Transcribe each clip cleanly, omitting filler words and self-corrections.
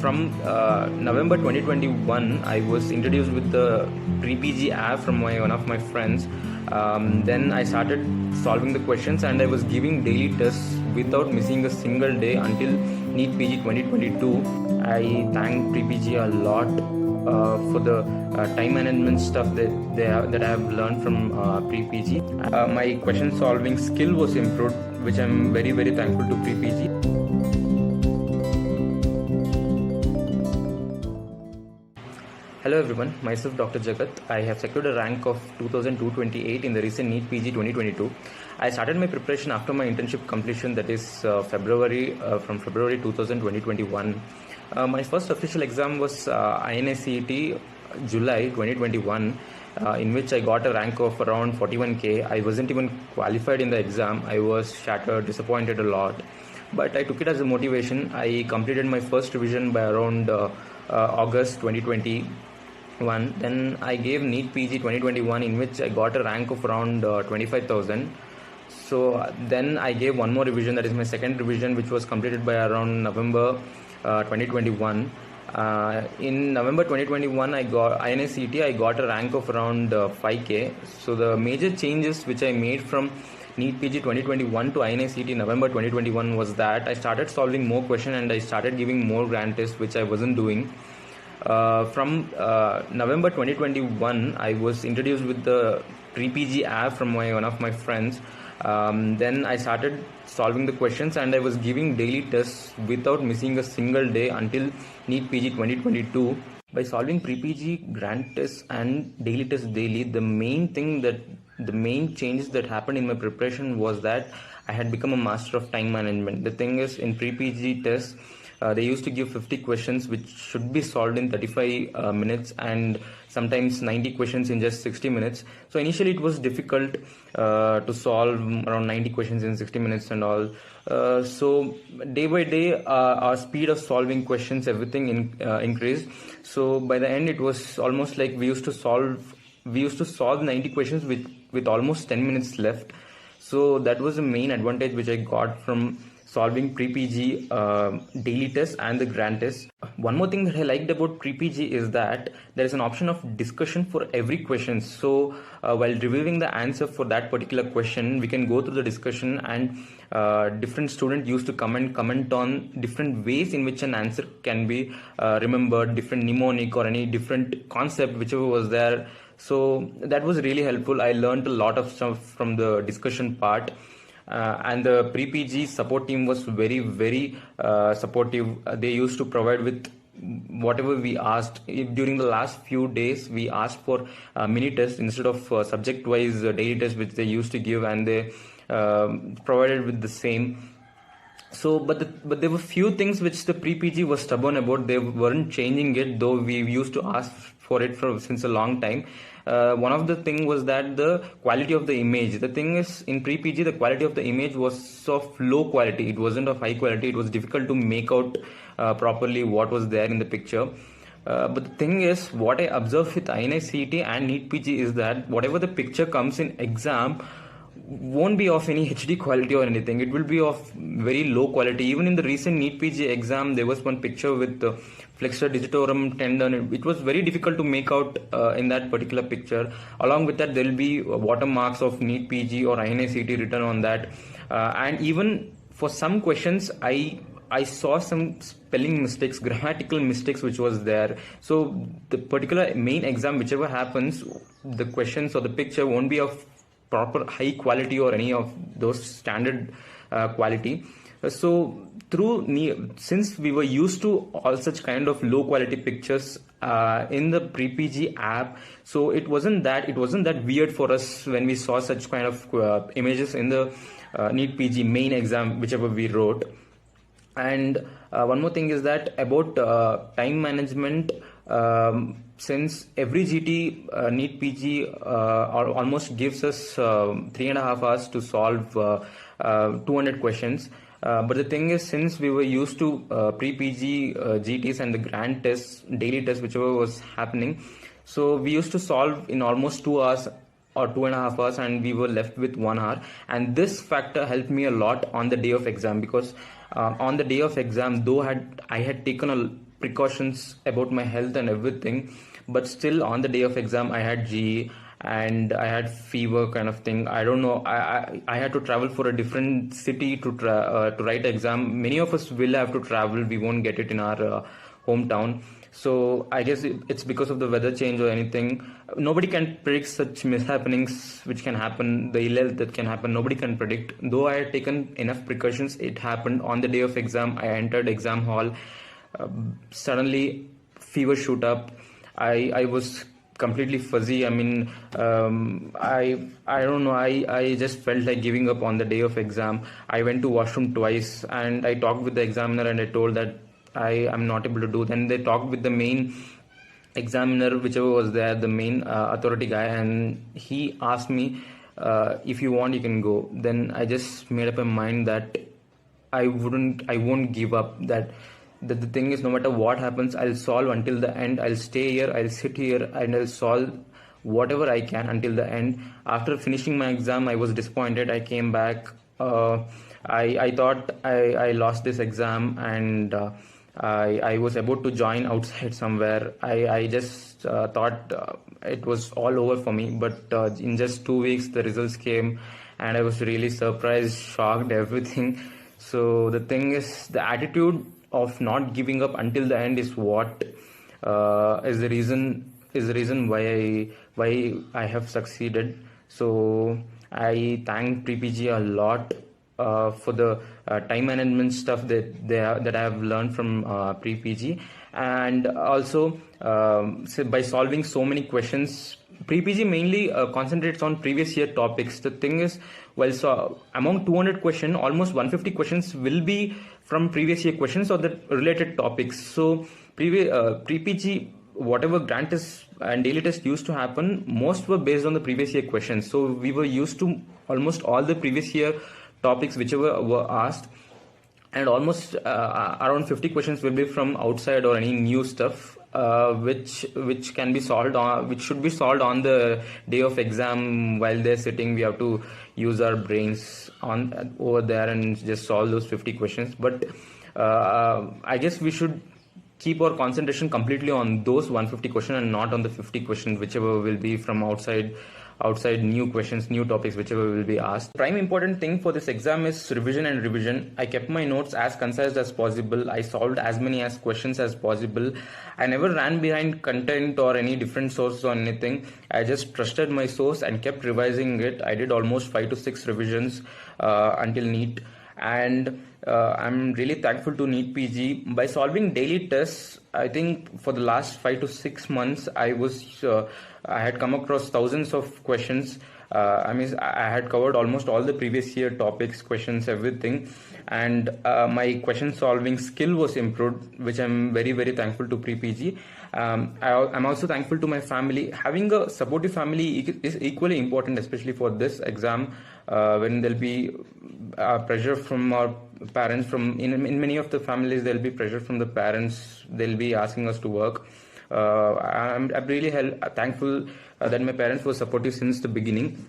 From November 2021, I was introduced with the pre-PG app from one of my friends. Then I started solving the questions and I was giving daily tests without missing a single day until NEET PG 2022. I thank pre-PG a lot for the time management stuff that I have learned from pre-PG. My question solving skill was improved, which I'm very thankful to pre-PG. Hello everyone, myself Dr. Jagath. I have secured a rank of 2228 in the recent NEET PG 2022. I started my preparation after my internship completion, that is from February 2021. My first official exam was INICET July 2021, in which I got a rank of around 41k. I wasn't even qualified in the exam. I was shattered, disappointed a lot. But I took it as a motivation. I completed my first revision by around August 2020. Then I gave NEET PG 2021, in which I got a rank of around 25,000. So then I gave one more revision, that is my second revision, which was completed by around November 2021. In November 2021, I got INICET. I got a rank of around 5k. So the major changes which I made from NEET PG 2021 to INICET November 2021 was that I started solving more questions and I started giving more grand tests, which I wasn't doing. From November 2021, I was introduced with the pre-PG app from one of my friends. Then I started solving the questions and I was giving daily tests without missing a single day until NEET PG 2022. By solving pre-PG grand tests and daily tests daily, the main changes that happened in my preparation was that I had become a master of time management. The thing is, in pre-PG tests, they used to give 50 questions which should be solved in 35 minutes and sometimes 90 questions in just 60 minutes. So initially it was difficult to solve around 90 questions in 60 minutes and all. So day by day, our speed of solving questions, everything increased. So by the end, it was almost like we used to solve 90 questions with almost 10 minutes left. So that was the main advantage which I got from solving pre-PG daily tests and the grand tests. One more thing that I liked about pre-PG is that there is an option of discussion for every question. So while reviewing the answer for that particular question, we can go through the discussion, and different students used to comment on different ways in which an answer can be remembered, different mnemonic or any different concept, whichever was there. So that was really helpful. I learned a lot of stuff from the discussion part. And the pre-PG support team was very supportive. They used to provide with whatever we asked. During the last few days, we asked for mini tests instead of subject-wise daily tests, which they used to give, and they provided with the same. So, but there were few things which the pre-PG was stubborn about. They weren't changing it, though we used to ask for it since a long time. One of the thing was that the quality of the image. The thing is, in pre-PG, the quality of the image was of low quality. It wasn't of high quality. It was difficult to make out properly what was there in the picture. But the thing is, what I observed with INICET and NEET PG is that whatever the picture comes in exam won't be of any HD quality or anything. It will be of very low quality. Even in the recent NEET PG exam, there was one picture with flexor digitorum tendon. It was very difficult to make out in that particular picture. Along with that, there will be watermarks of NEET PG or INICET written on that. And even for some questions, I saw some spelling mistakes, grammatical mistakes which was there. So the particular main exam, whichever happens, the questions or the picture won't be of proper high quality or any of those standard quality. So since we were used to all such kind of low quality pictures in the pre-PG app, so it wasn't that weird for us when we saw such kind of images in the NEET PG main exam, whichever we wrote. And one more thing is that about time management. Since every GT NEET PG almost gives us 3.5 hours to solve 200 questions. But the thing is, since we were used to pre-PG GTs and the grand tests, daily tests, whichever was happening, so we used to solve in almost 2 hours or 2.5 hours, and we were left with 1 hour. And this factor helped me a lot on the day of exam, because on the day of exam, though I had taken precautions about my health and everything, but still on the day of exam I had GE and I had fever kind of thing. I don't know. I had to travel for a different city to write exam. Many of us will have to travel. We won't get it in our hometown. So I guess it's because of the weather change or anything. Nobody can predict such mishappenings which can happen, the ill health that can happen. Nobody can predict. Though I had taken enough precautions, it happened on the day of exam. I entered exam hall. Suddenly, fever shoot up. I was completely fuzzy. I mean, I don't know. I just felt like giving up on the day of exam. I went to washroom twice, and I talked with the examiner, and I told that I am not able to do. Then they talked with the main examiner, whichever was there, the main authority guy, and he asked me, if you want, you can go. Then I just made up my mind that I won't give up. That the thing is, no matter what happens, I'll solve until the end. I'll stay here, I'll sit here, and I'll solve whatever I can until the end. After finishing my exam, I was disappointed. I came back. I thought I lost this exam, and I was about to join outside somewhere. I just thought it was all over for me. But in just 2 weeks, the results came, and I was really surprised, shocked, everything. So the thing is, the attitude of not giving up until the end is what is the reason why I have succeeded. So I thank pre-PG a lot for the time management stuff that I have learned from pre-PG, and also by solving so many questions. Pre-PG mainly concentrates on previous year topics. The thing is, so among 200 questions, almost 150 questions will be from previous year questions or the related topics. So pre-PG, whatever grant test and daily test used to happen, most were based on the previous year questions. So we were used to almost all the previous year topics whichever were asked, and almost around 50 questions will be from outside or any new stuff, which can be solved on, which should be solved on the day of exam. While they're sitting, we have to use our brains on over there and just solve those 50 questions. But I guess we should keep our concentration completely on those 150 questions and not on the 50 questions whichever will be from outside new questions, new topics, whichever will be asked. Prime important thing for this exam is revision. I kept my notes as concise as possible. I solved as many as questions as possible. I never ran behind content or any different source or anything. I just trusted my source and kept revising it. I did almost 5 to 6 revisions until NEET. And I'm really thankful to NEET PG. By solving daily tests, I think for the last 5 to 6 months, I had come across thousands of questions. I had covered almost all the previous year topics, questions, everything. And my question solving skill was improved, which I'm very, very thankful to pre-PG. I'm also thankful to my family. Having a supportive family is equally important, especially for this exam, when there'll be pressure from our parents. In many of the families, there'll be pressure from the parents. They'll be asking us to work. I'm really thankful that my parents were supportive since the beginning.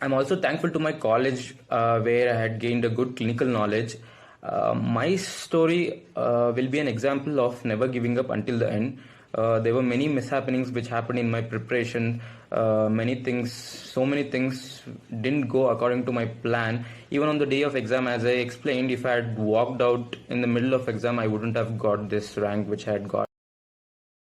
I'm also thankful to my college, where I had gained a good clinical knowledge. My story will be an example of never giving up until the end. There were many mishappenings which happened in my preparation. So many things didn't go according to my plan. Even on the day of exam, as I explained, if I had walked out in the middle of exam, I wouldn't have got this rank which I had got.